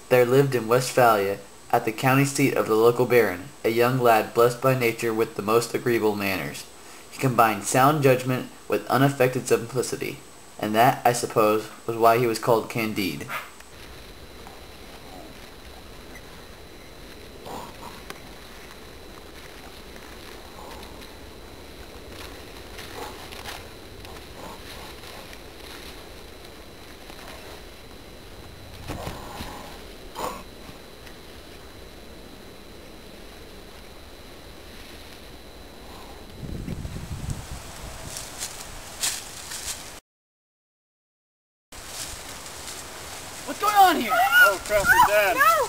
There lived in Westphalia, at the county seat of the local baron, a young lad blessed by nature with the most agreeable manners. He combined sound judgment with unaffected simplicity, and that, I suppose, was why he was called Candide. What's going on here? Oh crap, you're dead. No!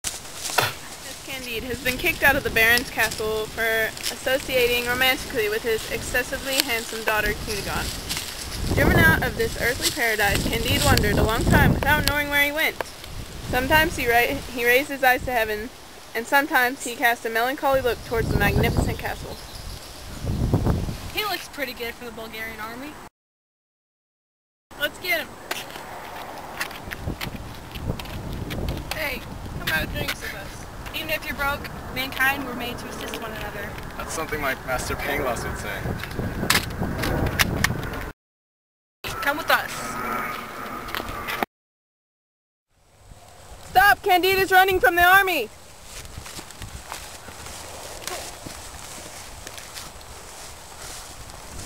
Miss Candide has been kicked out of the Baron's castle for associating romantically with his excessively handsome daughter Cunigone. Driven out of this earthly paradise, Candide wandered a long time without knowing where he went. Sometimes he raised his eyes to heaven, and sometimes he cast a melancholy look towards the magnificent castle. He looks pretty good for the Bulgarian army. Let's get him. Hey, come have drinks with us. Even if you're broke, mankind were made to assist one another. That's something like Master Pangloss would say. Come with us. Stop! Candide is running from the army!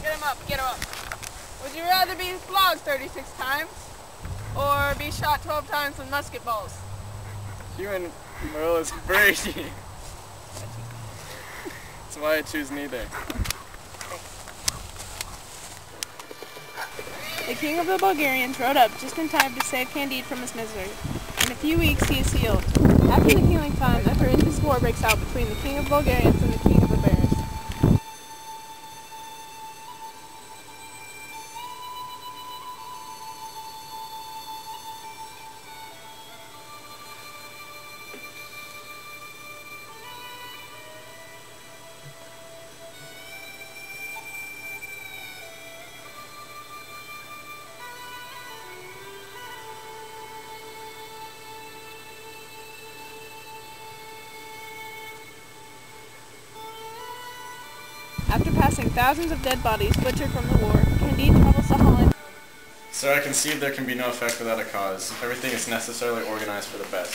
Get him up, get him up. Would you rather be flogged 36 times or be shot 12 times with musket balls? Human will is crazy. That's why I choose neither. The king of the Bulgarians rode up just in time to save Candide from his misery. In a few weeks he is healed. After the healing time, a horrendous war breaks out between the king of Bulgarians and the king of the Bears. After passing thousands of dead bodies butchered from the war, Candide travels to Holland. Sir, I concede there can be no effect without a cause. Everything is necessarily organized for the best.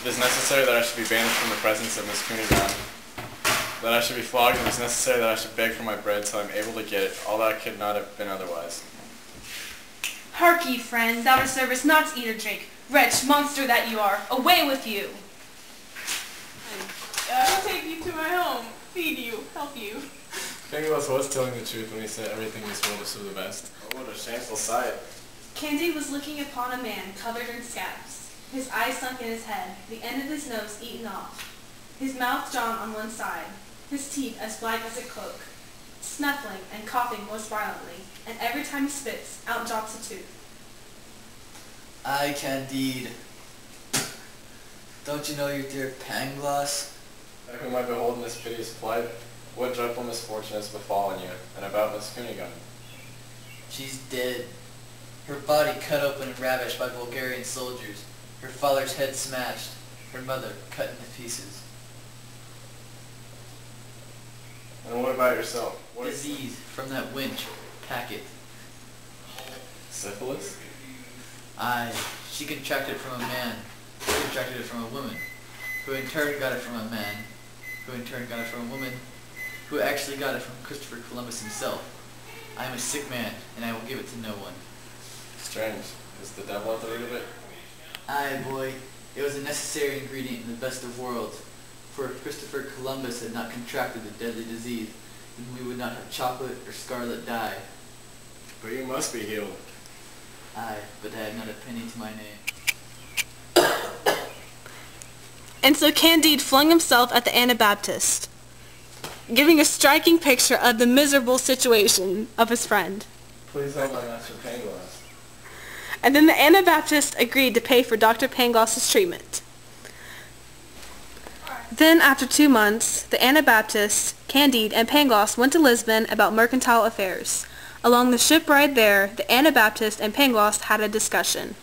It is necessary that I should be banished from the presence of Miss Cunigone, that I should be flogged, and it is necessary that I should beg for my bread till I am able to get it, all that could not have been otherwise. Hark ye, friend, thou deservest not to eat or drink. Wretch, monster that you are, away with you! I will take you to my home, feed you, help you. Pangloss was telling the truth when he said everything in this world is for the best. Oh, what a shameful sight. Candide was looking upon a man covered in scabs, his eyes sunk in his head, the end of his nose eaten off, his mouth drawn on one side, his teeth as black as a cloak, snuffling and coughing most violently, and every time he spits, out drops a tooth. I, Candide. Don't you know your dear Pangloss? I whom I behold in this piteous plight, what dreadful misfortune has befallen you, and about Miss Cunigone? She's dead. Her body cut open and ravished by Bulgarian soldiers. Her father's head smashed. Her mother cut into pieces. And what about yourself? What Disease from that wench, Packet. Syphilis? Aye, she contracted it from a man, who contracted it from a woman, who in turn got it from a man, who in turn got it from a woman, who actually got it from Christopher Columbus himself. I am a sick man, and I will give it to no one. Strange. Is the devil at the root of it? Aye, boy, it was a necessary ingredient in the best of worlds, for if Christopher Columbus had not contracted the deadly disease, then we would not have chocolate or scarlet dye. But you must be healed. Aye, but I have not a penny to my name. And so Candide flung himself at the Anabaptist, giving a striking picture of the miserable situation of his friend. Please help my Master Pangloss. And then the Anabaptist agreed to pay for Dr. Pangloss's treatment. Then, after 2 months, the Anabaptist, Candide, and Pangloss went to Lisbon about mercantile affairs. Along the ship ride there, the Anabaptist and Pangloss had a discussion.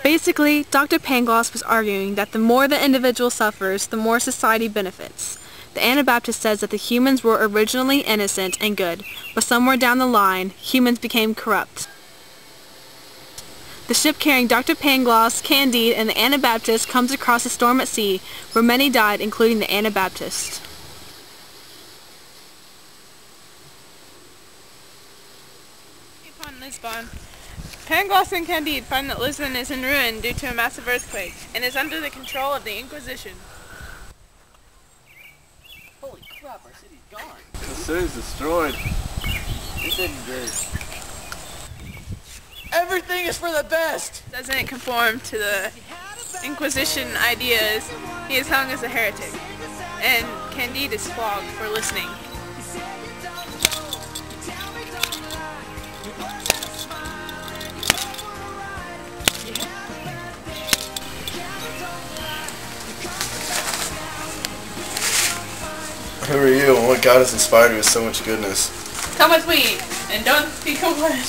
Basically, Dr. Pangloss was arguing that the more the individual suffers, the more society benefits. The Anabaptist says that the humans were originally innocent and good, but somewhere down the line, humans became corrupt. The ship carrying Dr. Pangloss, Candide, and the Anabaptist comes across a storm at sea, where many died, including the Anabaptist. Upon Lisbon, Pangloss and Candide find that Lisbon is in ruin due to a massive earthquake, and is under the control of the Inquisition. Holy crap, our city's gone. The city's destroyed. This isn't good. Everything is for the best! Doesn't conform to the Inquisition ideas, he is hung as a heretic, and Candide is flogged for listening. Who are you, and what God has inspired you with so much goodness? Come with me, and don't speak a word.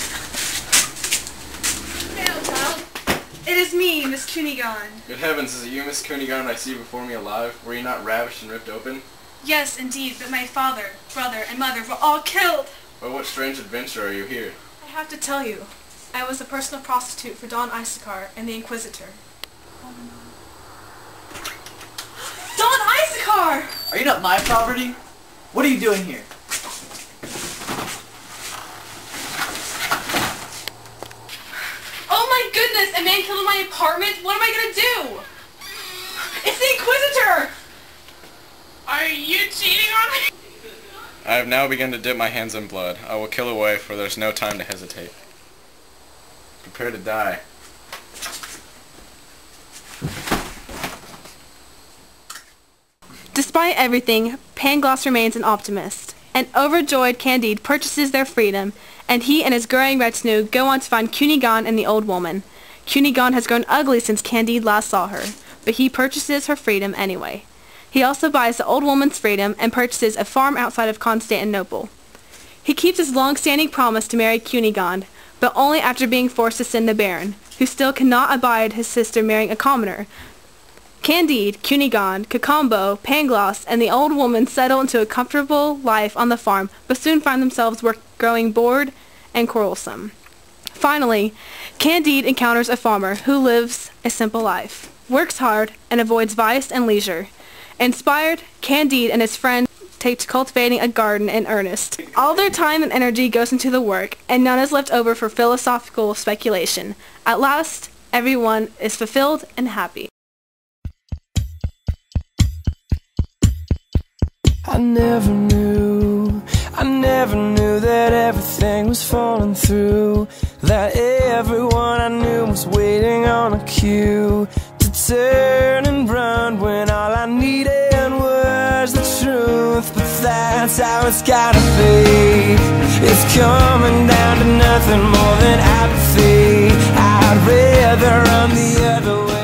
It is me, Miss Cunegonde. Good heavens, is it you, Miss Cunningham, I see before me alive? Were you not ravished and ripped open? Yes, indeed, but my father, brother, and mother were all killed. By what strange adventure are you here? I have to tell you, I was a personal prostitute for Don Issachar and the Inquisitor. Don Issachar! Are you not my property? What are you doing here? Oh my goodness, a man killed in my apartment? What am I gonna do? It's the Inquisitor! Are you cheating on me? I have now begun to dip my hands in blood. I will kill away, for there's no time to hesitate. Prepare to die. Despite everything, Pangloss remains an optimist. An overjoyed Candide purchases their freedom, and he and his growing retinue go on to find Cunegonde and the old woman. Cunegonde has grown ugly since Candide last saw her, but he purchases her freedom anyway. He also buys the old woman's freedom and purchases a farm outside of Constantinople. He keeps his long-standing promise to marry Cunegonde, but only after being forced to send the Baron, who still cannot abide his sister marrying a commoner. Candide, Cunegonde, Cacambo, Pangloss, and the old woman settle into a comfortable life on the farm, but soon find themselves growing bored and quarrelsome. Finally, Candide encounters a farmer who lives a simple life, works hard, and avoids vice and leisure. Inspired, Candide and his friends take to cultivating a garden in earnest. All their time and energy goes into the work, and none is left over for philosophical speculation. At last, everyone is fulfilled and happy. I never knew that everything was falling through, that everyone I knew was waiting on a cue to turn and run when all I needed was the truth. But that's how it's gotta be. It's coming down to nothing more than apathy. I'd rather run the other way.